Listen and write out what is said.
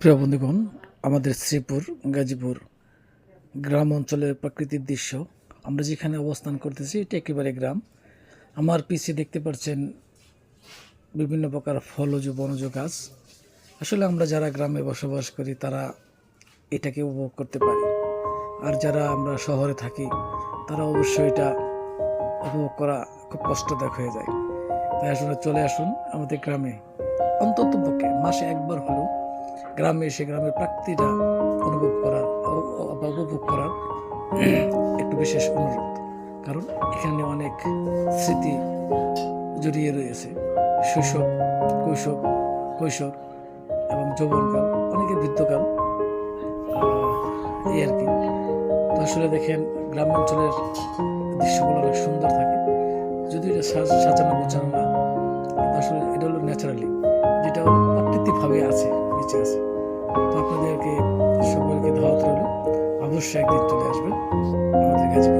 প্রিয় বন্ধুগণ, আমাদের শ্রীপুর গাজীপুর গ্রাম অঞ্চলের প্রাকৃতিক দৃশ্য। আমরা যেখানে অবস্থান করতেছি এটা একেবারে গ্রাম। আমার পিছিয়ে দেখতে পাচ্ছেন বিভিন্ন প্রকার ফলজ বনজ গাছ। আসলে আমরা যারা গ্রামে বসবাস করি তারা এটাকে উপভোগ করতে পারি, আর যারা আমরা শহরে থাকি তারা অবশ্যই এটা উপভোগ করা খুব কষ্টদায়ক হয়ে যায়। তাই আসলে চলে আসুন আমাদের গ্রামে, অন্তত পক্ষে মাসে একবার হলেও গ্রামে এসে গ্রামের প্রাকৃতিটা অনুভব করার বা উপভোগ করার একটু বিশেষ অনুরোধ। কারণ এখানে অনেক স্মৃতি জড়িয়ে রয়েছে, শৈশব, কৈশোর এবং যৌবনকাল, অনেকে বৃদ্ধকাল, এই আর কি। তো আসলে দেখেন গ্রামাঞ্চলের দৃশ্যগুলো অনেক সুন্দর থাকে, যদি এটা সাজানো গোছানো না, কিন্তু আসলে এটা হলো ন্যাচারালি, যেটা হলো প্রাকৃতিকভাবে আছে, বেঁচে আছে। তো আপনাদেরকে সকলকে দাওয়াত রইল, অবশ্যই একদিন চলে আসবেন আমাদের কাছে।